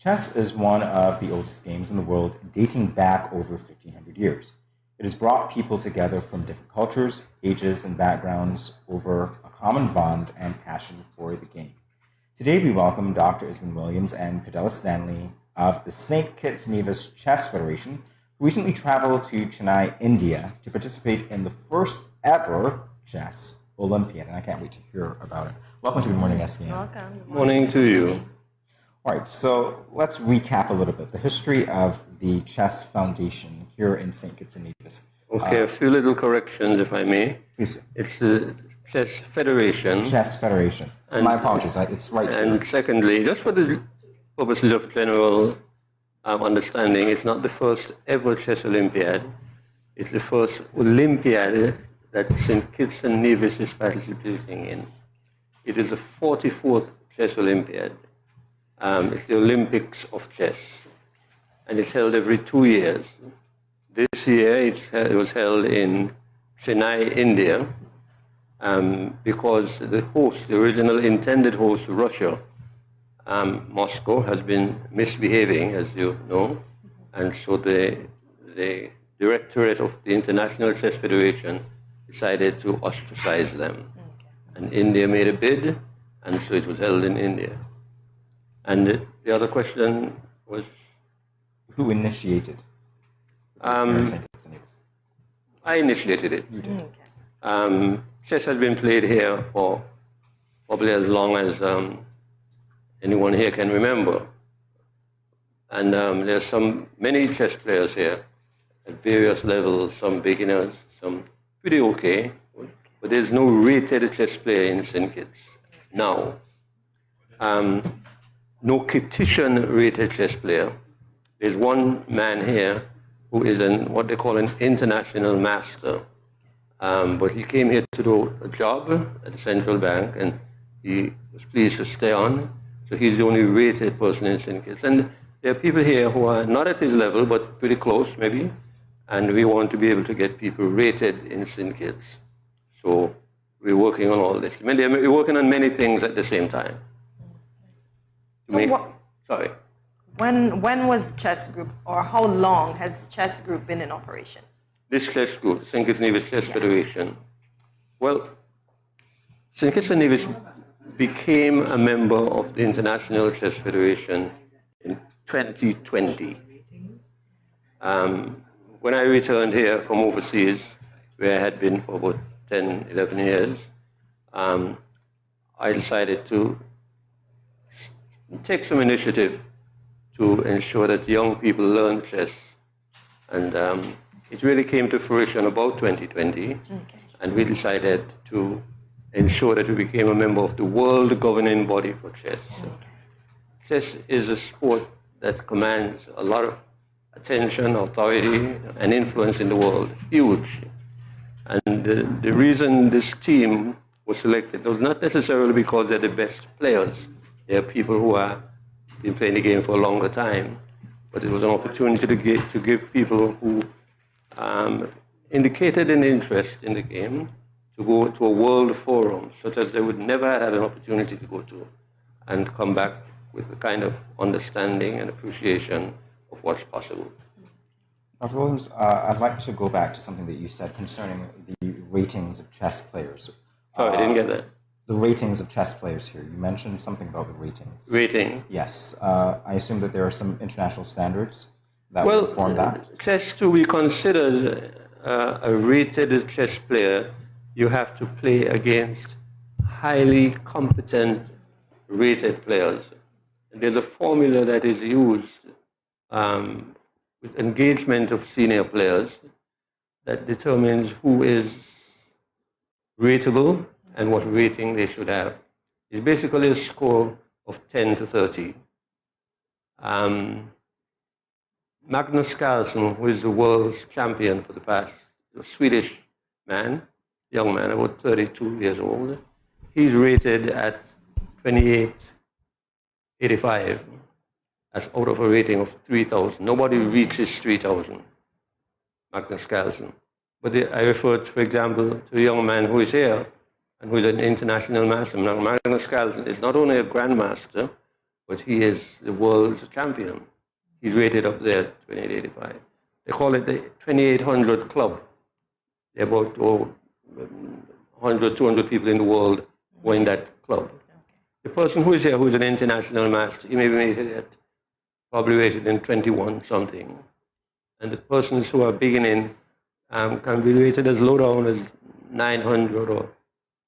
Chess is one of the oldest games in the world, dating back over 1,500 years. It has brought people together from different cultures, ages, and backgrounds over a common bond and passion for the game. Today we welcome Dr. Ismond Williams and Padella Stanley of the St. Kitts-Nevis Chess Federation, who recently traveled to Chennai, India, to participate in the first ever Chess Olympiad, and I can't wait to hear about it. Welcome to Good Morning, SKN. Welcome. Good morning to you. All right, so let's recap a little bit the history of the Chess Foundation here in St. Kitts and Nevis. Okay, a few little corrections, if I may. Please. It's the Chess Federation. Chess Federation. My apologies, it's right here. And secondly, just for the purposes of general understanding, it's not the first ever Chess Olympiad. It's the first Olympiad that St. Kitts and Nevis is participating in. It is the 44th Chess Olympiad. It's the Olympics of chess, and it's held every 2 years. This year it was held in Chennai, India, because the host, the original intended host, Russia, Moscow, has been misbehaving, as you know, and so the Directorate of the International Chess Federation decided to ostracize them. And India made a bid, and so it was held in India. And the other question was? Who initiated? I initiated it. You did. Chess has been played here for probably as long as anyone here can remember. And there's many chess players here at various levels, some beginners, some pretty okay, but there's no rated chess player in St. Kitts now. No Kittitian rated chess player. There's one man here who is what they call an international master. But he came here to do a job at the central bank, and he was pleased to stay on. So he's the only rated person in St. Kitts. And there are people here who are not at his level, but pretty close maybe. And we want to be able to get people rated in St. Kitts. So we're working on all this. We're working on many things at the same time. Sorry. When was the chess group, or how long has the chess group been in operation? This chess group, the St. Kitts-Nevis Chess Federation. Well, St. Kitts-Nevis became a member of the International Chess Federation in 2020. When I returned here from overseas, where I had been for about 10, 11 years, I decided to take some initiative to ensure that young people learn chess. And it really came to fruition about 2020. And we decided to ensure that we became a member of the world governing body for chess. Chess is a sport that commands a lot of attention, authority, and influence in the world. Huge. And the reason this team was selected was not necessarily because they're the best players. There are people who have been playing the game for a longer time, but it was an opportunity to give people who indicated an interest in the game to go to a world forum, such as they would never have had an opportunity to go to, and come back with the kind of understanding and appreciation of what's possible. Dr. Williams, I'd like to go back to something that you said concerning the ratings of chess players. Sorry, I didn't get that. The ratings of chess players here. You mentioned something about the ratings. Rating? Yes. I assume that there are some international standards that would form that. Chess, to be considered a rated chess player, you have to play against highly competent rated players. And there's a formula that is used with engagement of senior players that determines who is rateable and what rating they should have. It's basically a score of 10 to 30. Magnus Carlsen, who is the world's champion for the past, a Swedish man, young man, about 32 years old, he's rated at 2885. That's out of a rating of 3,000. Nobody reaches 3,000, Magnus Carlsen. But I referred, for example, to a young man who is here and who is an international master. Now, Magnus Carlsen is not only a grandmaster, but he is the world's champion. He's rated up there, 2885. They call it the 2800 Club. There are about 100, 200 people in the world who are in that club. The person who is here, who is an international master, he may be rated at, probably rated in 21 something. And the persons who are beginning can be rated as low down as 900 or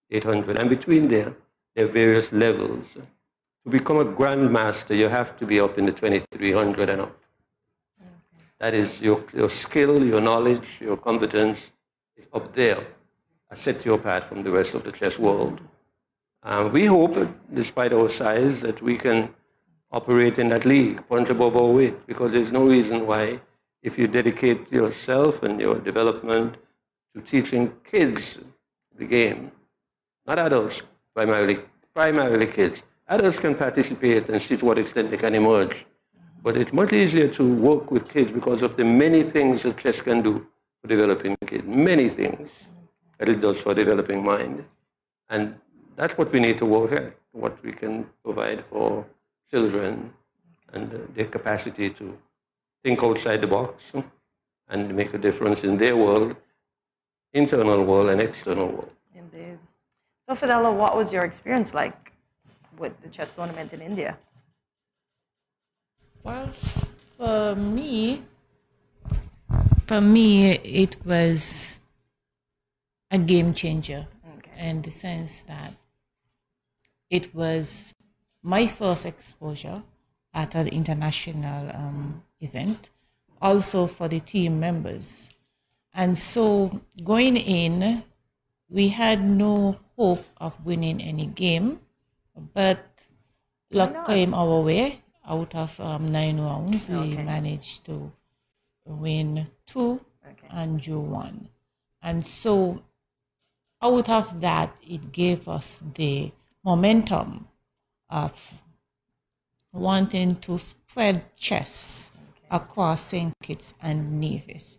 800. And between there are various levels. To become a grandmaster, you have to be up in the 2300 and up. That is your skill, your knowledge, your competence is up there. I set you apart from the rest of the chess world. We hope, despite our size, that we can operate in that league, punch above our weight, because there's no reason why, if you dedicate yourself and your development to teaching kids the game, not adults primarily kids. Adults can participate and see to what extent they can emerge. But it's much easier to work with kids because of the many things that chess can do for developing kids. Many things that it does for developing mind. And that's what we need to work at, what we can provide for children and their capacity to think outside the box and make a difference in their world, internal world and external world. Indeed. So Fidelio, what was your experience like with the chess tournament in India? Well, for me, it was a game changer in the sense that it was my first exposure at an international event, also for the team members. And so going in, we had no hope of winning any game, but luck came our way. Out of 9 rounds, we managed to win 2 and draw 1. And so out of that, it gave us the momentum of wanting to spread chess across St. Kitts and Nevis.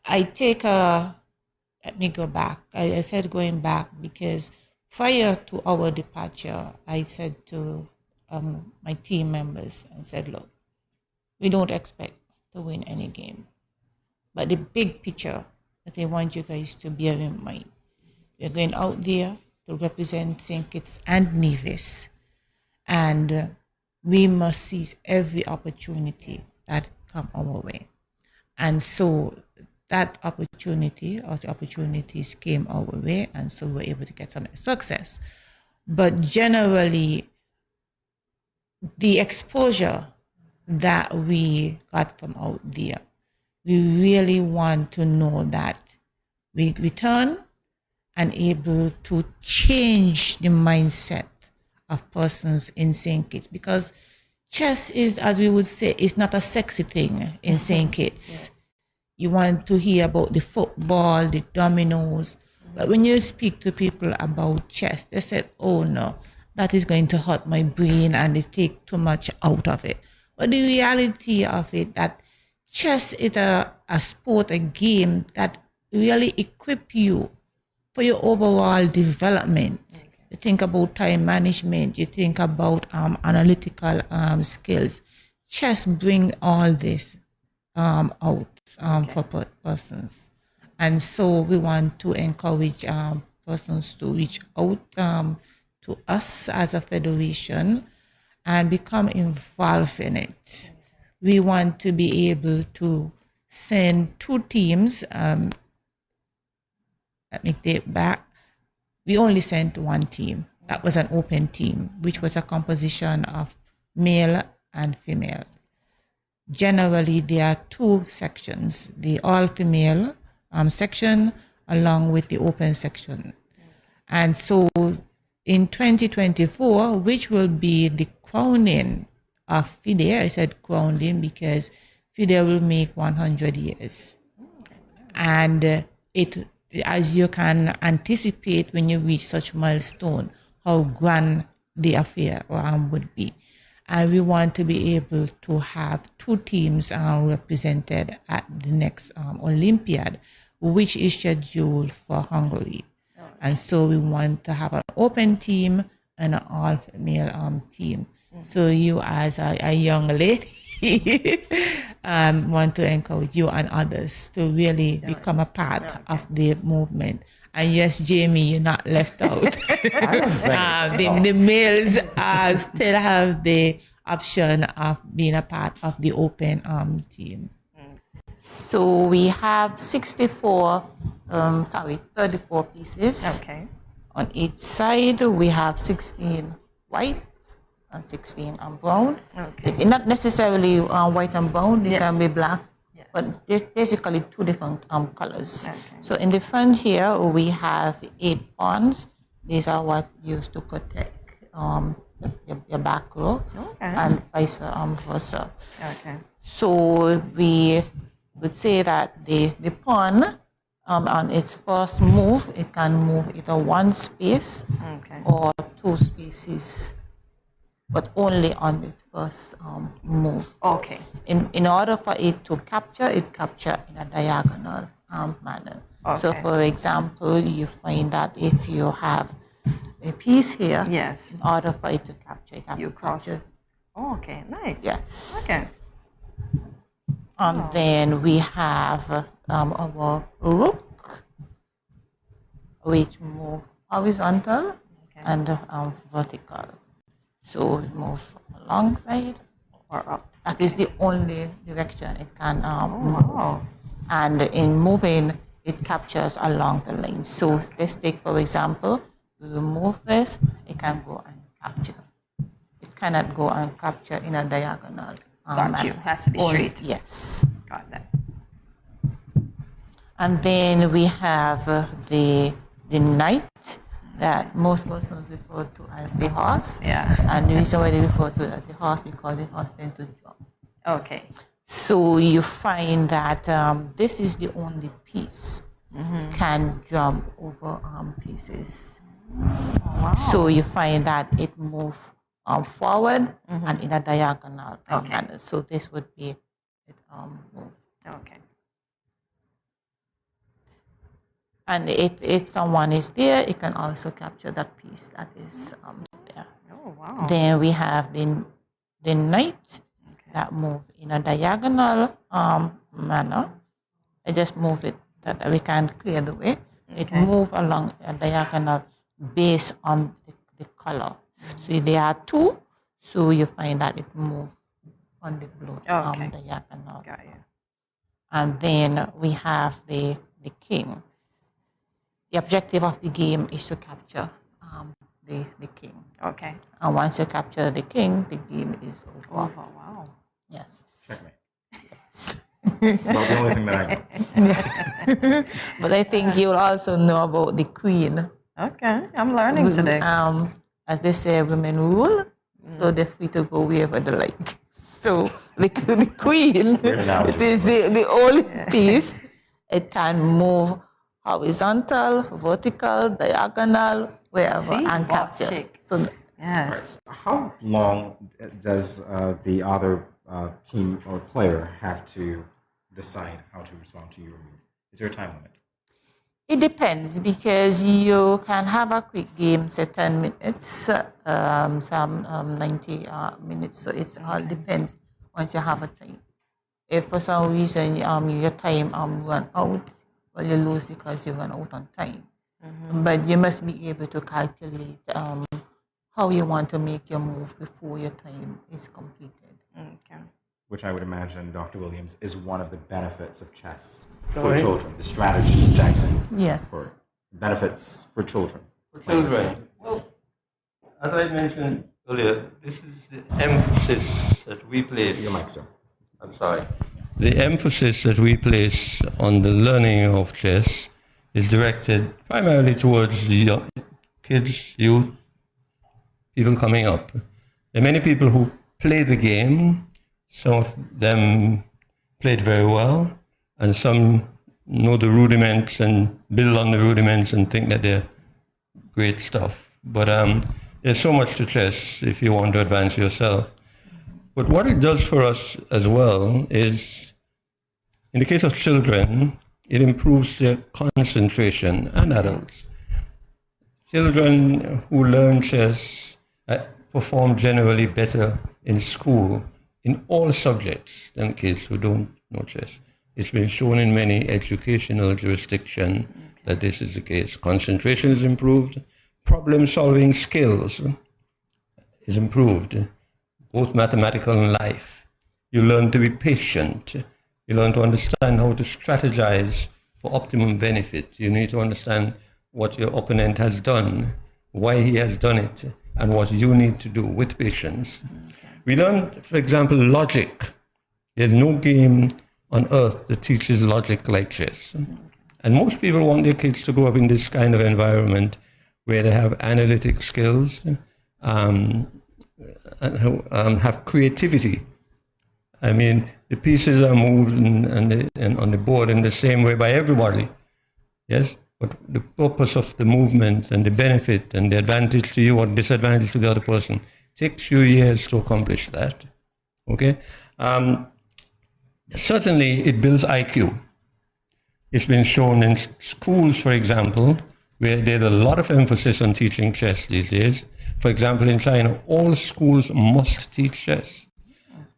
Let me go back. I said going back because prior to our departure, I said to my team members and said, look, we don't expect to win any game. But the big picture that I want you guys to bear in mind, we're going out there to represent St. Kitts and Nevis, and we must seize every opportunity that come our way. And so that opportunity or the opportunities came our way, and so we were able to get some success. But generally, the exposure that we got from out there, we really want to know that we return and able to change the mindset of persons in St. Kitts, because chess is, as we would say, is not a sexy thing in St. Kitts. You want to hear about the football, the dominoes, but when you speak to people about chess, they say, oh no, that is going to hurt my brain and they take too much out of it. But the reality of it, that chess is a sport, a game that really equip you for your overall development. You think about time management, you think about analytical skills. Chess bring all this out for persons. And so we want to encourage persons to reach out to us as a federation and become involved in it. We want to be able to send 2 teams. Let me take back. We only sent 1 team. That was an open team, which was a composition of male and female. Generally, there are 2 sections, the all-female section along with the open section. And so in 2024, which will be the crowning of FIDE, I said crowning because FIDE will make 100 years. And it, as you can anticipate when you reach such milestone, how grand the affair would be. And we want to be able to have 2 teams represented at the next Olympiad, which is scheduled for Hungary. And so we want to have an open team an all-female team. So you, as a young lady, want to encourage you and others to really become a part of the movement. And yes, Jamie, you're not left out. The males still have the option of being a part of the open team. So we have 34 pieces. Okay. On each side, we have 16 white and 16 brown. Okay. Not necessarily white and brown, they can be black, but they're basically two different colors. Okay. So in the front here, we have 8 pawns. These are what used to protect your back row, and vice versa. Okay. So we would say that the pawn, on its first move, it can move either 1 space or 2 spaces, but only on its first move. Okay. In order for it to capture, it captures in a diagonal manner. Okay. So for example, you find that if you have a piece here, Yes. in order for it to capture, it has You to cross. capture. Oh, okay. Nice. Yes. Okay. And then we have our rook, which move horizontal and vertical. So it moves alongside Or up. That is the only direction it can move. Wow. And in moving, it captures along the lane. So let's take, for example, we will move this, it can go and capture. It cannot go and capture in a diagonal. Got you. Has to be straight. Yes. Got that. And then we have the knight that most persons refer to as the horse. Yeah. And the reason why they refer to it as the horse because the horse tends to jump. Okay. So you find that this is the only piece can jump over pieces. Wow. So you find that it moves forward and in a diagonal manner. So this would be it move. Okay. And if someone is there, it can also capture that piece that is there. Oh, wow. Then we have the knight that move in a diagonal manner. I just move it that we can clear the way. It move along a diagonal based on the color. So there are 2, so you find that it move on the blue diagonal. Got you. And then we have the king. The objective of the game is to capture the king. Okay. And once you capture the king, the game is over. Over. Wow. Yes. Checkmate. Well, the only thing that I know. But I think you'll also know about the queen. Okay. I'm learning today. As they say, women rule, so they're free to go wherever they like. So the queen, it is the only piece. It can move horizontal, vertical, diagonal, wherever, and capture. Chick. So Yes. How long does the other team or player have to decide how to respond to your move? Is there a time limit? it depends because you can have a quick game, say 10 minutes, some 90 minutes. So it all depends once you have a time. If for some reason your time run out, well, you lose because you run out on time. But you must be able to calculate how you want to make your move before your time is completed. Okay. Which I would imagine, Dr. Williams, is one of the benefits of chess for children. The strategy, Jackson. Yes. For benefits for children. For children, well, as I mentioned earlier, this is the emphasis that we place. Your mic, sir. I'm sorry. The emphasis that we place on the learning of chess is directed primarily towards the young kids, youth, people coming up. There are many people who play the game. Some of them play it very well, and some know the rudiments and build on the rudiments and think that they're great stuff. But there's so much to chess if you want to advance yourself. But what it does for us as well is, in the case of children, it improves their concentration, and adults. Children who learn chess perform generally better in school in all subjects than kids who don't know chess. It's been shown in many educational jurisdictions that this is the case. Concentration is improved, problem-solving skills is improved, both mathematical and life. You learn to be patient. You learn to understand how to strategize for optimum benefit. You need to understand what your opponent has done, why he has done it, and what you need to do with patience. We learn, for example, logic. There's no game on earth that teaches logic like chess. And most people want their kids to grow up in this kind of environment where they have analytic skills, and have creativity. I mean, the pieces are moved and on the board in the same way by everybody. Yes, but the purpose of the movement and the benefit and the advantage to you or disadvantage to the other person takes few years to accomplish that. Okay, certainly it builds IQ. It's been shown in schools, for example, where there's a lot of emphasis on teaching chess these days. For example, in China, all schools must teach chess.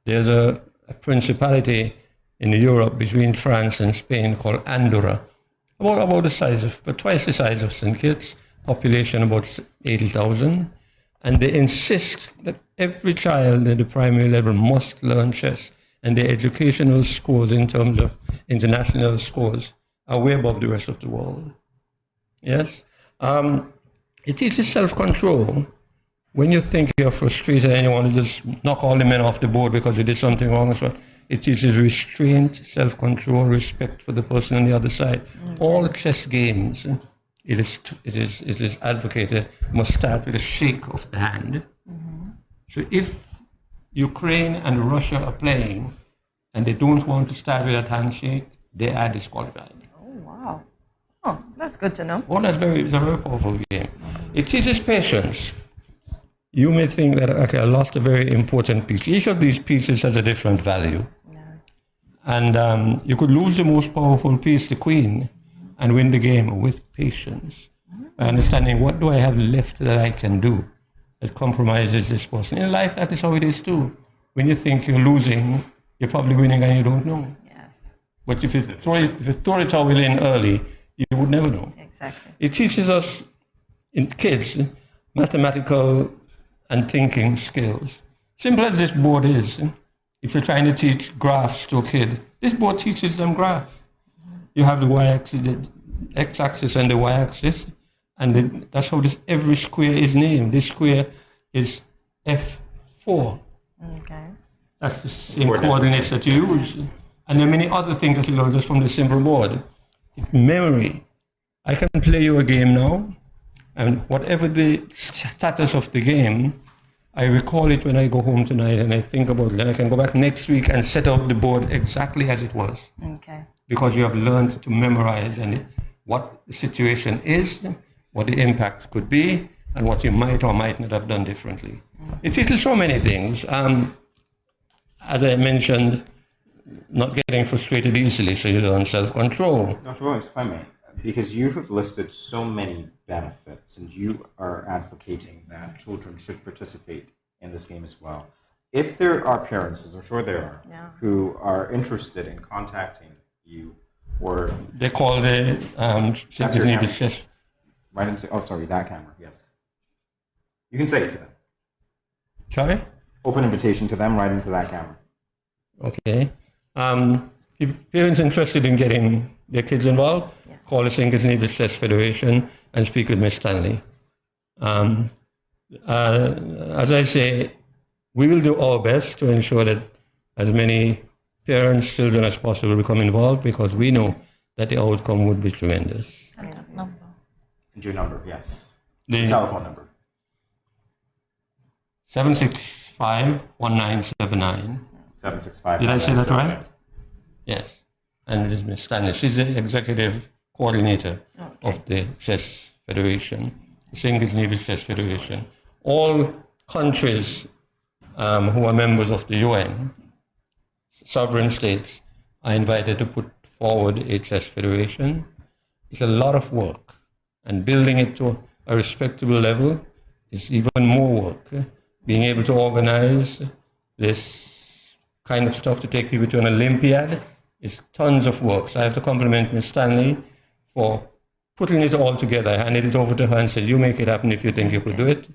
There's a principality in Europe between France and Spain called Andorra, about the size of, but twice the size of St. Kitts, population about 80,000, and they insist that every child at the primary level must learn chess, and their educational scores in terms of international scores are way above the rest of the world. Yes? It teaches self-control. When you think you're frustrated and you want to just knock all the men off the board because you did something wrong, so it teaches restraint, self-control, respect for the person on the other side. All chess games, it is advocated, must start with a shake of the hand. So if Ukraine and Russia are playing and they don't want to start with that handshake, they are disqualified. Oh, wow. Oh, that's good to know. Oh, it's a very powerful game. It teaches patience. You may think that, okay, I lost a very important piece. Each of these pieces has a different value. Yes. And you could lose the most powerful piece, the queen, and win the game with patience. By understanding what do I have left that I can do that compromises this person. In life, that is how it is too. When you think you're losing, you're probably winning and you don't know. Yes. But if you throw it away in early, you would never know. Exactly. It teaches us, in kids, mathematical and thinking skills. Simple as this board is, if you're trying to teach graphs to a kid, this board teaches them graphs. You have the y-axis, the x-axis and the y-axis, and that's how every square is named. This square is F4. Okay. That's the same coordinates that you use. And there are many other things that you learn just from the simple board. Memory. I can play you a game now, and whatever the status of the game, I recall it when I go home tonight and I think about it. Then I can go back next week and set out the board exactly as it was. Okay. Because you have learned to memorize and what the situation is, what the impact could be, and what you might or might not have done differently. It teaches so many things. As I mentioned, not getting frustrated easily, so you learn self-control. Dr. Williams, if I may, because you have listed so many benefits and you are advocating that children should participate in this game as well. If there are parents, as I'm sure there are, who are interested in contacting you, or they call the Kitts-Nevis Chess. Right into, oh, sorry, that camera, yes. You can say it to them. Sorry? Open invitation to them right into that camera. Okay. Parents interested in getting their kids involved, call the Kitts-Nevis Chess Federation and speak with Ms. Stanley. As I say, we will do our best to ensure that as many parents, children as possible become involved, because we know that the outcome would be tremendous. Number. And your number, yes. The telephone number. 765-1979. 765. Did I say that right? Yes. And it is Ms. Stanley. She's the executive coordinator of the Chess Federation, the Kitts-Nevis Chess Federation. All countries who are members of the UN, sovereign states, are invited to put forward a chess federation. It's a lot of work, and building it to a respectable level is even more work. Being able to organize this kind of stuff to take people to an Olympiad is tons of work. So I have to compliment Ms. Stanley for putting it all together. I handed it over to her and said, you make it happen if you think you could do it.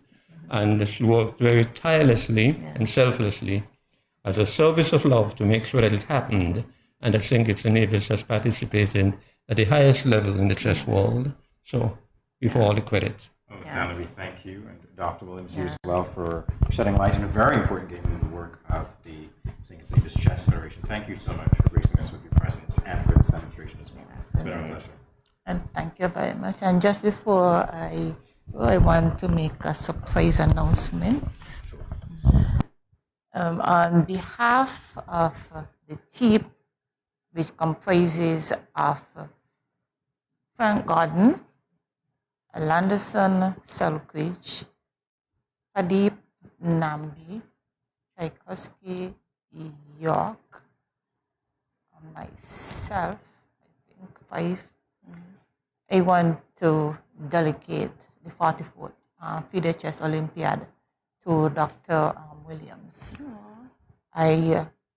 And she worked very tirelessly and selflessly as a service of love to make sure that it happened. And I think Kitts-Nevis has participated at the highest level in the chess world. So give her all the credit. Well, Stanley, we thank you, and Dr. Williams, you as well, for shedding light on a very important game in the work of the Kitts-Nevis Chess Federation. Thank you so much for gracing us with your presence and for this demonstration as well. It's been our pleasure. And thank you very much. And just before I want to make a surprise announcement. On behalf of the team, which comprises of Frank Gordon, Landerson Selkridge, Pradeep Nambi, Tchaikovsky York, and myself, I think 5. I want to delegate the 44th FIDE Chess Olympiad to Dr. Williams. We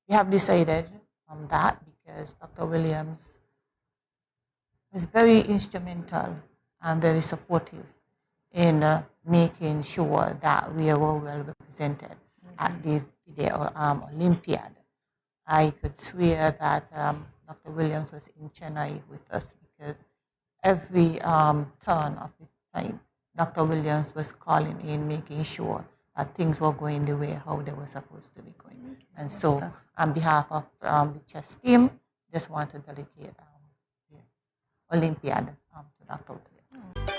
have decided on that because Dr. Williams is very instrumental and very supportive in making sure that we are all well represented at the FIDE Olympiad. I could swear that Dr. Williams was in Chennai with us because every turn of the time, Dr. Williams was calling in, making sure that things were going the way how they were supposed to be going. And so, on behalf of the chess team, just want to dedicate the Olympiad to Dr. Williams.